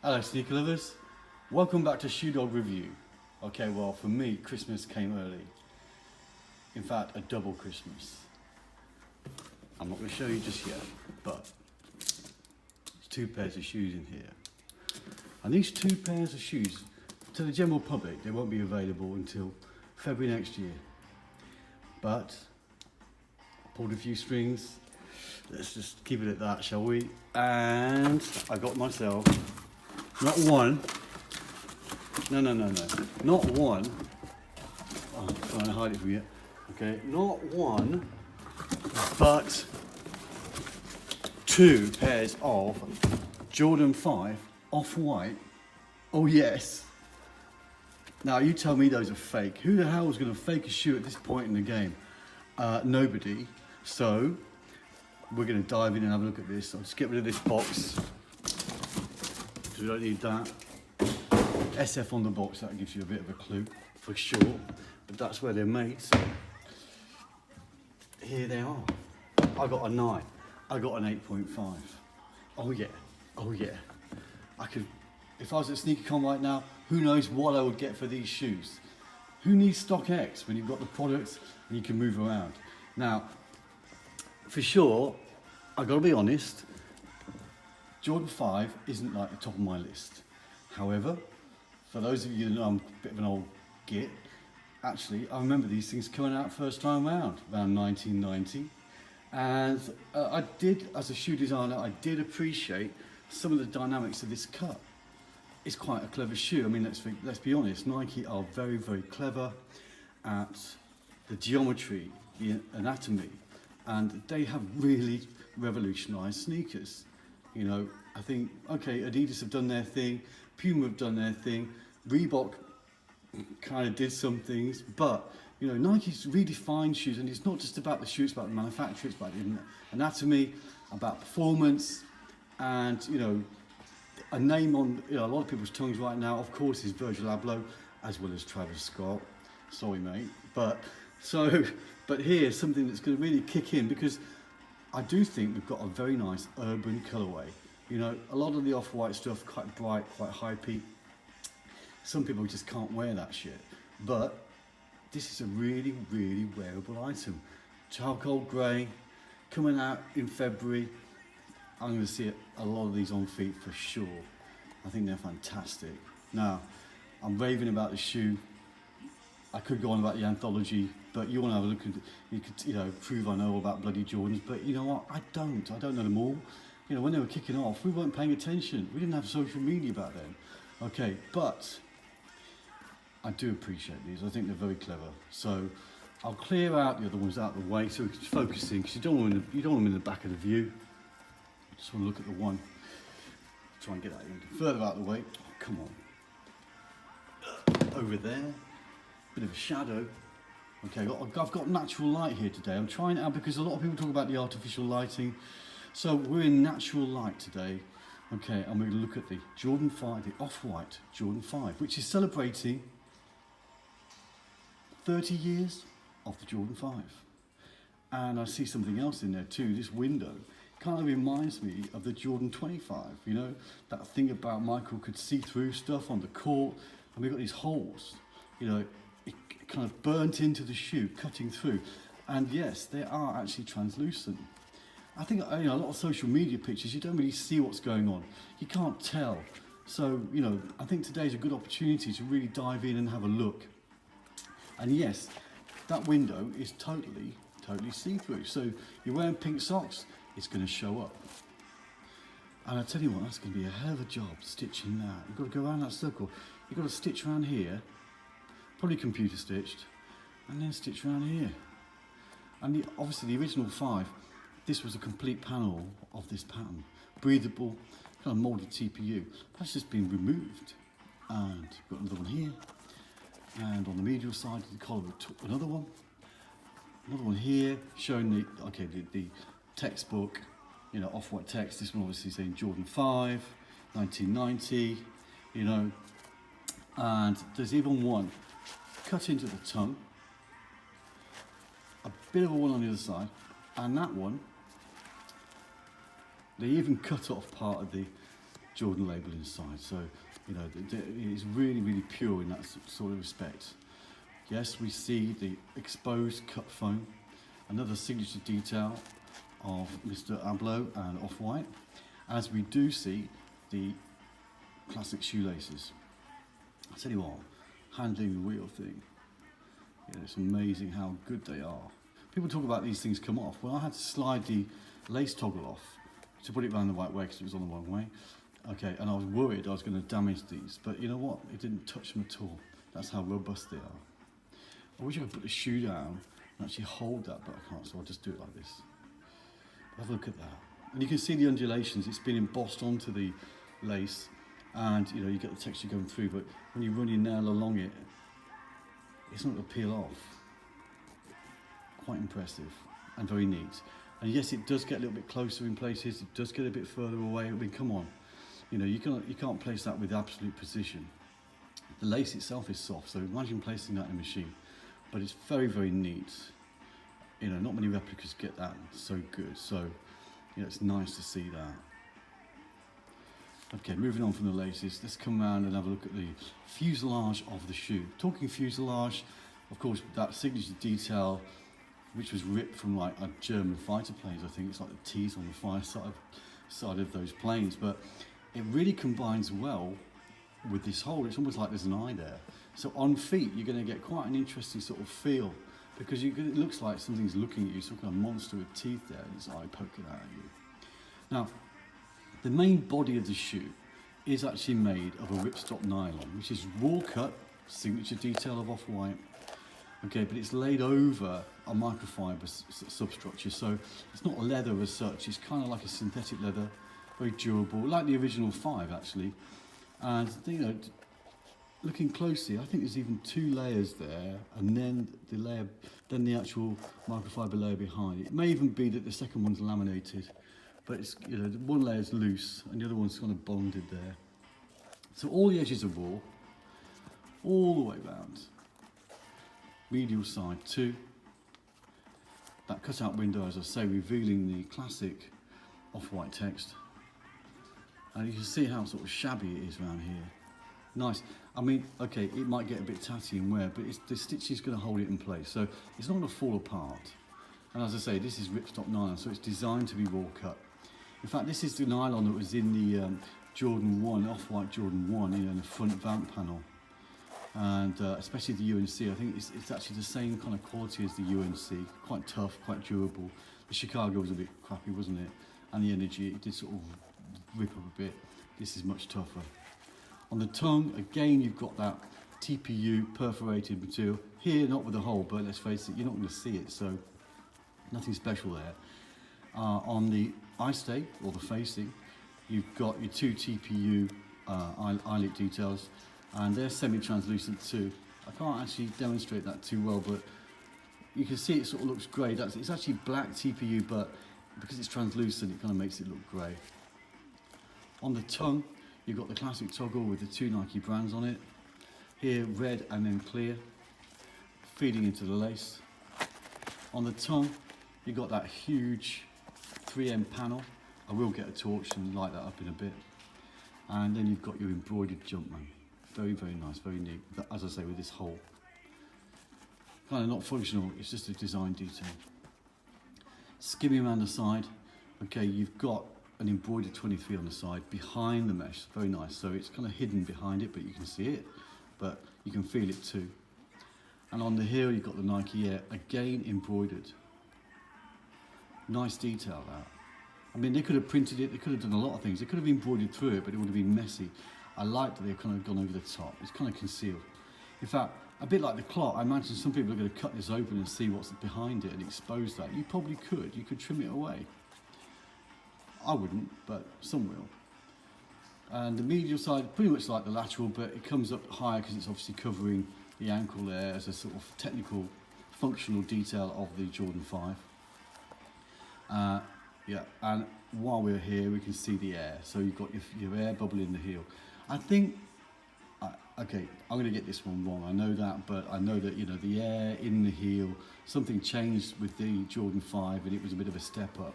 Hello sneaker lovers, welcome back to Shoe Dog Review. Okay, well for me Christmas came early. In fact, a double Christmas. I'm not going to show you just yet, but there's two pairs of shoes in here. And these two pairs of shoes, to the general public, they won't be available until February next year. But I pulled a few strings. Let's just keep it at that, shall we? And I got myself not one, not one. Oh, I'm trying to hide it from you. Okay, not one, but two pairs of Jordan 5 off-white. Oh yes. Now you tell me those are fake. Who the hell is going to fake a shoe at this point in the game? Nobody. So we're going to dive in and have a look at this. I'll just get rid of this box. So we don't need that. SF on the box, that gives you a bit of a clue for sure. But that's where they're made. So here they are. I got a 9. I got an 8.5. Oh yeah. Oh yeah. I could, if I was at SneakerCon right now, who knows what I would get for these shoes. Who needs StockX when you've got the products and you can move around? Now, for sure, I've got to be honest, Jordan 5 isn't like the top of my list. However, for those of you that know I'm a bit of an old git, actually, I remember these things coming out first time around 1990. And I did, as a shoe designer, I did appreciate some of the dynamics of this cut. It's quite a clever shoe. I mean, let's be honest, Nike are very, very clever at the geometry, the anatomy, and they have really revolutionized sneakers. You know, I think, okay, Adidas have done their thing, Puma have done their thing, Reebok kind of did some things, but you know, Nike's redefined shoes, and it's not just about the shoe, it's about the manufacturer, it's about the anatomy, about performance, and you know, a name on a lot of people's tongues right now, of course, is Virgil Abloh, as well as Travis Scott. Sorry, mate, but here's something that's going to really kick in, because I do think we've got a very nice urban colourway. You know, a lot of the off-white stuff, quite bright, quite hypey. Some people just can't wear that shit, but this is a really, really wearable item. Charcoal grey, coming out in February. I'm going to see a lot of these on feet for sure. I think they're fantastic. Now, I'm raving about the shoe. I could go on about the anthology, but you want to have a look at it. You could, you know, prove I know all about bloody Jordans, but you know what? I don't know them all. You know, when they were kicking off, we weren't paying attention. We didn't have social media back then. Okay, but I do appreciate these. I think they're very clever. So I'll clear out the other ones out of the way so we can focus in, because you don't want them in the back of the view. You just want to look at the one. Try and get that even further out of the way. Oh, come on. Over there. Bit of a shadow. Okay, I've got natural light here today. I'm trying it out because a lot of people talk about the artificial lighting. So we're in natural light today. Okay, and we're going to look at the Jordan 5, the off-white Jordan 5, which is celebrating 30 years of the Jordan 5. And I see something else in there too. This window kind of reminds me of the Jordan 25. You know, that thing about Michael could see through stuff on the court, and we've got these holes. You know, it kind of burnt into the shoe, cutting through. And yes, they are actually translucent. I think, you know, a lot of social media pictures, you don't really see what's going on. You can't tell. So, you know, I think today's a good opportunity to really dive in and have a look. And yes, that window is totally see-through. So you're wearing pink socks, it's going to show up. And I tell you what, that's going to be a hell of a job stitching that. You've got to go around that circle. You've got to stitch around here, probably computer stitched, and then stitch around here. And obviously the original 5, this was a complete panel of this pattern. Breathable, kind of moulded TPU. That's just been removed. And got another one here. And on the medial side of the collar, we took another one. Another one here, showing the textbook, you know, off-white text. This one obviously saying Jordan 5, 1990, you know. And there's even one cut into the tongue. A bit of a one on the other side. And that one, they even cut off part of the Jordan label inside. So, you know, it's really, really pure in that sort of respect. Yes, we see the exposed cut foam, another signature detail of Mr. Abloh and Off-White, as we do see the classic shoelaces. I tell you what, handling the wheel thing, you know, it's amazing how good they are. People talk about these things come off. Well, I had to slide the lace toggle off to put it around the right way because it was on the wrong way. Okay, and I was worried I was going to damage these, but you know what? It didn't touch them at all. That's how robust they are. I wish I could put the shoe down and actually hold that, but I can't, so I'll just do it like this. Have a look at that. And you can see the undulations. It's been embossed onto the lace, and you know, you get the texture going through, but when you run your nail along it, it's not going to peel off. Quite impressive and very neat. And yes, it does get a little bit closer in places, it does get a bit further away. I mean, come on, you know, you can't place that with absolute precision. The lace itself is soft, so imagine placing that in a machine. But it's very, very neat. You know, not many replicas get that so good, so you know, it's nice to see that. Okay, moving on from the laces, let's come around and have a look at the fuselage of the shoe. Talking fuselage, of course, that signature detail, which was ripped from like a German fighter planes. I think it's like the T's on the fire side of those planes, but it really combines well with this hole. It's almost like there's an eye there. So on feet, you're going to get quite an interesting sort of feel, because it looks like something's looking at you, some kind of monster with teeth there, and its eye poking out at you. Now, the main body of the shoe is actually made of a ripstop nylon, which is raw cut, signature detail of Off-White. Okay, but it's laid over a microfiber substructure, so it's not leather as such. It's kind of like a synthetic leather, very durable, like the original 5 actually. And you know, looking closely, I think there's even 2 layers there, and then the actual microfiber layer behind it. It may even be that the second one's laminated, but it's, you know, one layer's loose and the other one's kind of bonded there. So all the edges are raw, all the way around. Medial side too. That cutout window, as I say, revealing the classic Off-White text. And you can see how sort of shabby it is around here. Nice. I mean, okay, it might get a bit tatty and wear, but the stitch is going to hold it in place, so it's not going to fall apart. And as I say, this is ripstop nylon, so it's designed to be raw cut. In fact, this is the nylon that was in the Jordan 1, Off-White Jordan 1, you know, in the front vamp panel. And especially the UNC, I think it's actually the same kind of quality as the UNC, quite tough, quite durable. The Chicago was a bit crappy, wasn't it? And the energy, it did sort of rip up a bit. This is much tougher. On the tongue, again, you've got that TPU perforated material. Here, not with a hole, but let's face it, you're not going to see it, so nothing special there. On the eye stay, or the facing, you've got your 2 TPU eyelet details, and they're semi-translucent too. I can't actually demonstrate that too well, but you can see it sort of looks grey. It's actually black TPU, but because it's translucent, it kind of makes it look grey. On the tongue, you've got the classic toggle with the 2 Nike brands on it. Here, red and then clear, feeding into the lace. On the tongue, you've got that huge 3M panel. I will get a torch and light that up in a bit. And then you've got your embroidered Jumpman. Very, very nice, very neat. As I say, with this hole. Kind of not functional, it's just a design detail. Skimming around the side, okay, you've got an embroidered 23 on the side behind the mesh, very nice. So it's kind of hidden behind it, but you can see it, but you can feel it too. And on the heel, you've got the Nike Air, again embroidered. Nice detail that. I mean, they could have printed it, they could have done a lot of things. They could have embroidered through it, but it would have been messy. I like that they've kind of gone over the top. It's kind of concealed. In fact, a bit like the clock, I imagine some people are going to cut this open and see what's behind it and expose that. You probably could. You could trim it away. I wouldn't, but some will. And the medial side, pretty much like the lateral, but it comes up higher because it's obviously covering the ankle there as a sort of technical, functional detail of the Jordan 5. Yeah, and while we're here, we can see the air. So you've got your air bubble in the heel. I think, okay, I'm going to get this one wrong. I know that, but I know that, you know, the air in the heel, something changed with the Jordan 5 and it was a bit of a step up.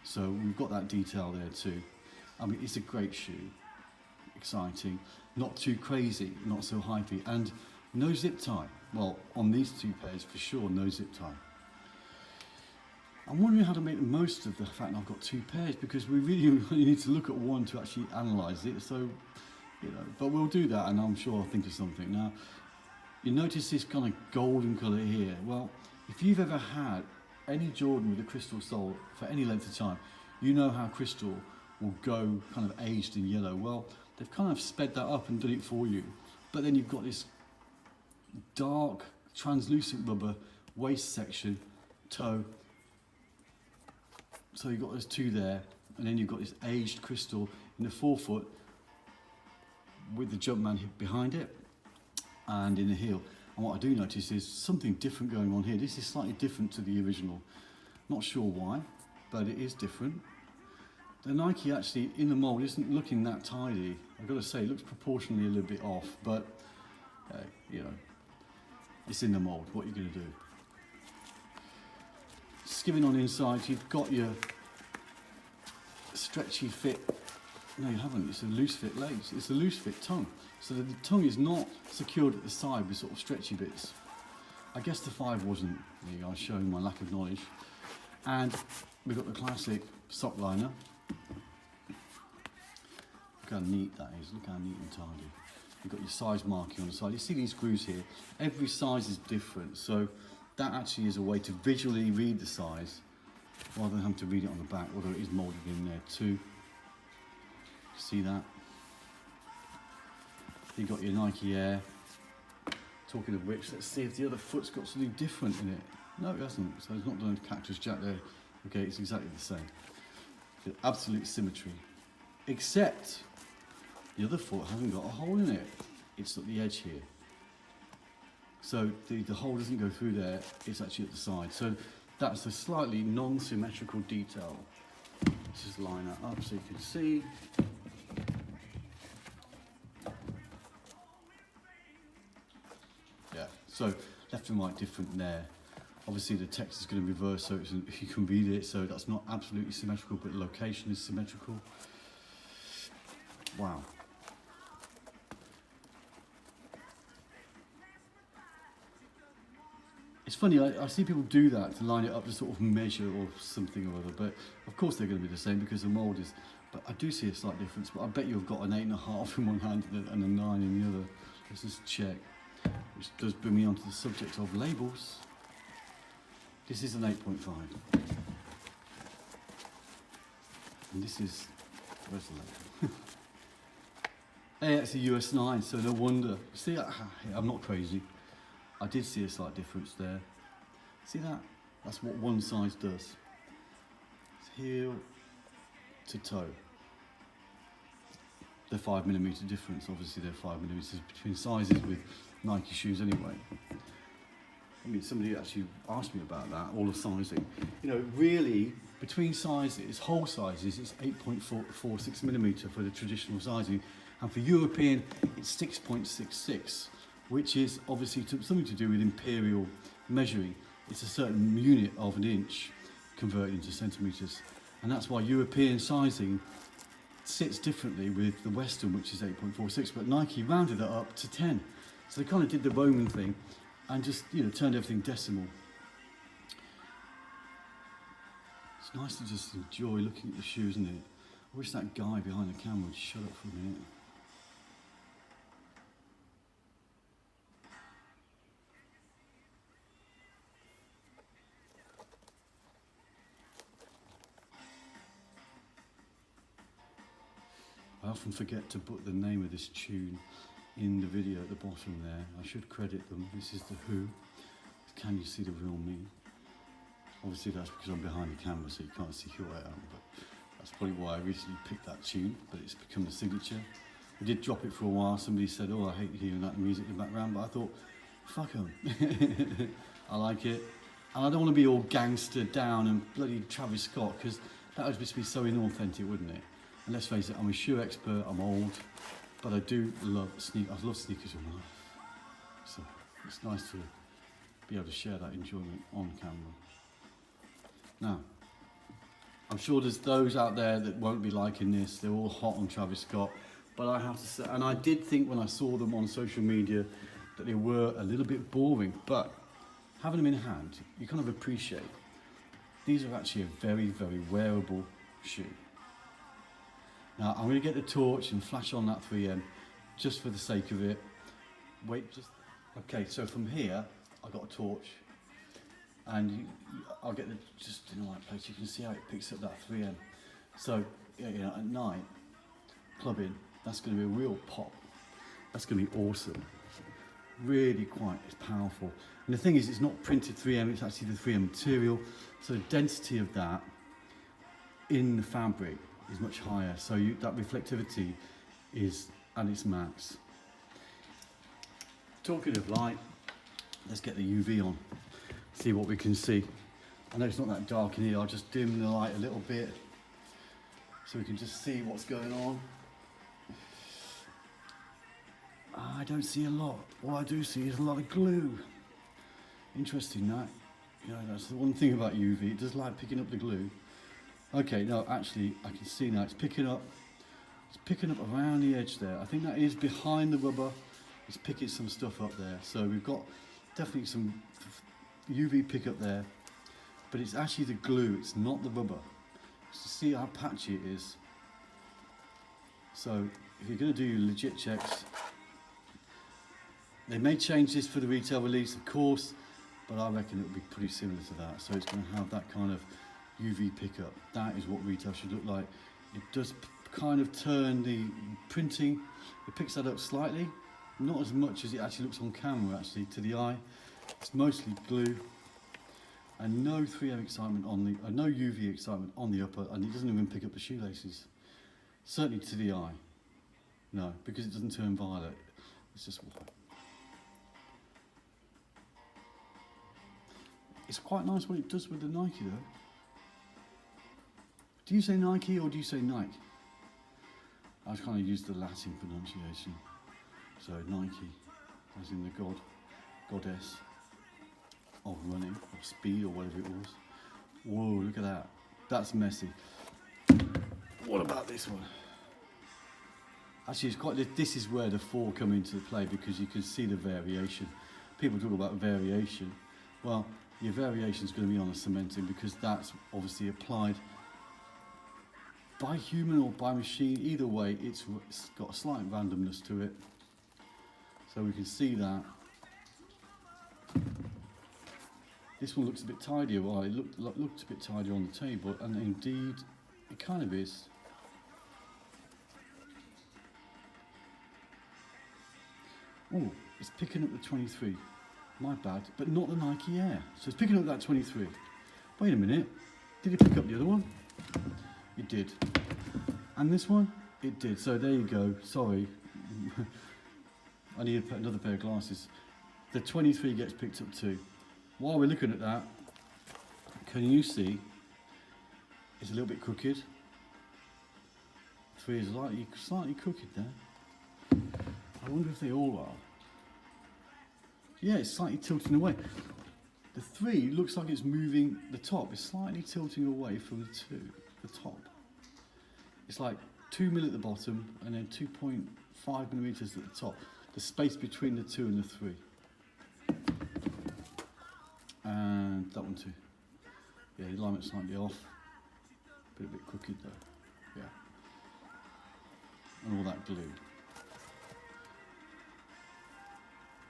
So we've got that detail there too. I mean, it's a great shoe. exciting, not too crazy, not so hypey, and no zip tie. Well, on these two pairs for sure, no zip tie. I'm wondering how to make the most of the fact that I've got two pairs, because we really need to look at one to actually analyse it. So, but we'll do that, and I'm sure I'll think of something. Now, you notice this kind of golden colour here. Well, if you've ever had any Jordan with a crystal sole for any length of time, you know how crystal will go kind of aged in yellow. Well, they've kind of sped that up and done it for you. But then you've got this dark, translucent rubber waist section, toe. So you've got those two there, and then you've got this aged crystal in the forefoot with the Jumpman behind it and in the heel. And what I do notice is something different going on here. This is slightly different to the original. Not sure why, but it is different. The Nike actually in the mold isn't looking that tidy. I've got to say, it looks proportionally a little bit off, but it's in the mold. What are you going to do? Skimming on inside, you've got your stretchy fit. No, you haven't. It's a loose fit legs. It's a loose fit tongue. So the tongue is not secured at the side with sort of stretchy bits. I guess the 5 wasn't. There you go, showing my lack of knowledge. And we've got the classic sock liner. Look how neat that is. Look how neat and tidy. You've got your size marking on the side. You see these grooves here. Every size is different. So that actually is a way to visually read the size rather than having to read it on the back, although it is moulded in there too. See that? You've got your Nike Air. Talking of which, let's see if the other foot's got something different in it. No, it hasn't. So it's not done a cactus jack there. Okay, it's exactly the same. Absolute symmetry. Except the other foot hasn't got a hole in it. It's at the edge here. So the hole doesn't go through there, it's actually at the side. So that's a slightly non-symmetrical detail. Let's just line that up so you can see. Yeah, so left and right different there. Obviously the text is going to reverse so you can read it, so that's not absolutely symmetrical, but the location is symmetrical. Wow. It's funny, I see people do that to line it up to sort of measure or something or other, but of course they're going to be the same because the mould is, but I do see a slight difference, but I bet you've got an 8.5 in one hand and a 9 in the other. Let's just check, which does bring me onto the subject of labels. This is an 8.5. And this is, where's the label? Hey, it's a US 9, so no wonder. See, I'm not crazy. I did see a slight difference there. See that? That's what one size does. It's heel to toe. They're 5mm difference. Obviously, they're 5mm between sizes with Nike shoes anyway. I mean, somebody actually asked me about that, all the sizing. You know, really, between sizes, whole sizes, it's 8.46mm for the traditional sizing. And for European, it's 6.66. Which is obviously something to do with imperial measuring. It's a certain unit of an inch converted into centimetres. And that's why European sizing sits differently with the Western, which is 8.46, but Nike rounded it up to 10. So they kind of did the Roman thing and just, turned everything decimal. It's nice to just enjoy looking at the shoes, isn't it? I wish that guy behind the camera would shut up for a minute. I often forget to put the name of this tune in the video at the bottom there. I should credit them. This is The Who. Can You See the Real Me? Obviously that's because I'm behind the camera so you can't see who I am, but that's probably why I recently picked that tune, but it's become the signature. I did drop it for a while. Somebody said, oh, I hate hearing that music in the background, but I thought, fuck them. I like it. And I don't want to be all gangster down and bloody Travis Scott, because that would just be so inauthentic, wouldn't it? And let's face it, I'm a shoe expert, I'm old, but I do love sneakers. I love sneakers in my life. So it's nice to be able to share that enjoyment on camera. Now, I'm sure there's those out there that won't be liking this. They're all hot on Travis Scott. but I have to say, and I did think when I saw them on social media that they were a little bit boring, but having them in hand, you kind of appreciate these are actually a very, very wearable shoe. Now I'm going to get the torch and flash on that 3M just for the sake of it. Wait, just okay. So from here, I got a torch, and I'll get the just in the right place. You can see how it picks up that 3M. So yeah, you know, at night clubbing, that's going to be a real pop. That's going to be awesome. Really quite, it's powerful. And the thing is, it's not printed 3M, it's actually the 3M material. So the density of that in the fabric is much higher. So that reflectivity is at its max. Talking of light, let's get the UV on, see what we can see. I know it's not that dark in here, I'll just dim the light a little bit so we can just see what's going on. I don't see a lot. What I do see is a lot of glue. Interesting that. You know, that's the one thing about UV, it does like picking up the glue. Okay, no, actually, I can see now, it's picking up around the edge there. I think that is behind the rubber. It's picking some stuff up there. So we've got definitely some UV pickup there, but it's actually the glue, it's not the rubber. So see how patchy it is. So if you're going to do legit checks, they may change this for the retail release, of course, but I reckon it will be pretty similar to that. So it's going to have that kind of UV pickup. That is what retail should look like. It does kind of turn the printing, it picks that up slightly, not as much as it actually looks on camera actually to the eye. It's mostly glue and no 3M excitement on the, no UV excitement on the upper, and it doesn't even pick up the shoelaces. Certainly to the eye, no, because it doesn't turn violet. It's just white. It's quite nice what it does with the Nike though. Do you say Nike or do you say Nike? I kind of use the Latin pronunciation. So Nike, as in the goddess of running, of speed or whatever it was. Whoa, look at that. That's messy. What about this one? Actually, it's quite. This is where the 4 come into play because you can see the variation. People talk about variation. Well, your variation is going to be on the cementing because that's obviously applied by human or by machine. Either way, it's got a slight randomness to it. So we can see that. This one looks a bit tidier. Well, it looked a bit tidier on the table, and indeed, it kind of is. Oh, it's picking up the 23. My bad, but not the Nike Air. So it's picking up that 23. Wait a minute, did it pick up the other one? It did. And this one? It did. So there you go. Sorry. I need to put another pair of glasses. The 23 gets picked up too. While we're looking at that, can you see it's a little bit crooked? 3 is slightly crooked there. I wonder if they all are. Yeah, it's slightly tilting away. The 3 looks like it's moving, the top is slightly tilting away from the 2, the top. It's like 2 mm at the bottom and then 2.5 mm at the top. The space between the 2 and the 3. And that one too. Yeah, the alignment's slightly off. But a bit crooked though. Yeah. And all that glue.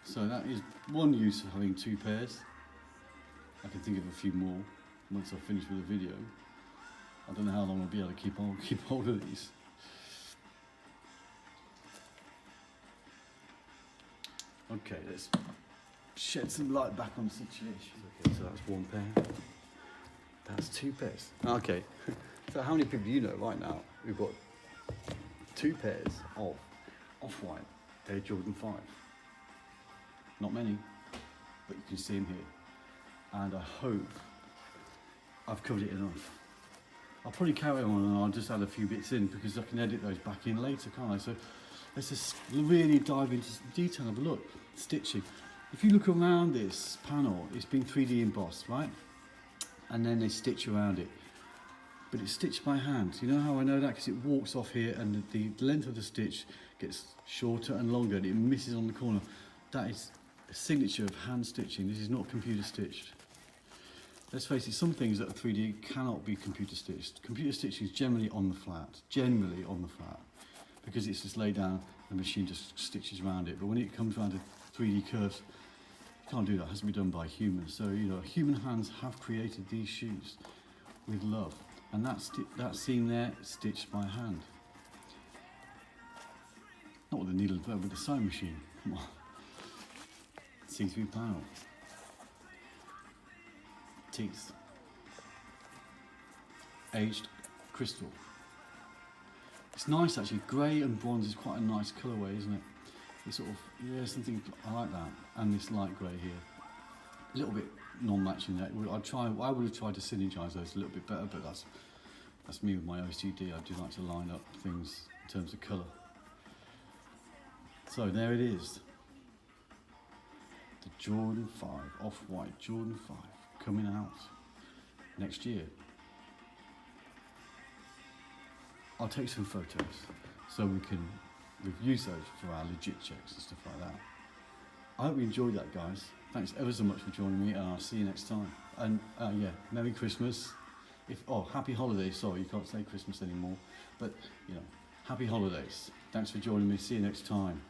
So that is one use of having 2 pairs. I can think of a few more once I've finished with the video. I don't know how long I'll be able to keep hold of these. Okay, let's shed some light back on the situation. Okay, so that's 1 pair. That's 2 pairs. Okay, so how many people do you know right now who've got 2 pairs of off-white Air Jordan 5? Not many, but you can see them here. And I hope I've covered it enough. I'll probably carry on and I'll just add a few bits in because I can edit those back in later, can't I? So let's just really dive into some detail. Have a look. Stitching. If you look around this panel, it's been 3D embossed, right? And then they stitch around it. but it's stitched by hand. You know how I know that? Because it walks off here and the length of the stitch gets shorter and longer and it misses on the corner. That is a signature of hand stitching. This is not computer stitched. Let's face it, some things that are 3D cannot be computer stitched. Computer stitching is generally on the flat, because it's just laid down, the machine just stitches around it. But when it comes around to 3D curves, you can't do that. It has to be done by humans. So, you know, human hands have created these shoes with love. And that seam there, stitched by hand. Not with a needle and thread, with a sewing machine. Come on. See-through panel. Teeth. Aged crystal. It's nice actually. Grey and bronze is quite a nice colourway, isn't it? It's sort of, yeah, something, I like that. And this light grey here. A little bit non-matching there. I would have tried to synergise those a little bit better, but that's me with my OCD. I do like to line up things in terms of colour. So there it is. The Jordan 5, off-white Jordan 5, coming out next year. I'll take some photos so we can review those for our legit checks and stuff like that. I hope you enjoyed that, guys. Thanks ever so much for joining me, and I'll see you next time. And yeah, Merry Christmas. Happy holidays. Sorry, you can't say Christmas anymore, but you know, happy holidays. Thanks for joining me. See you next time.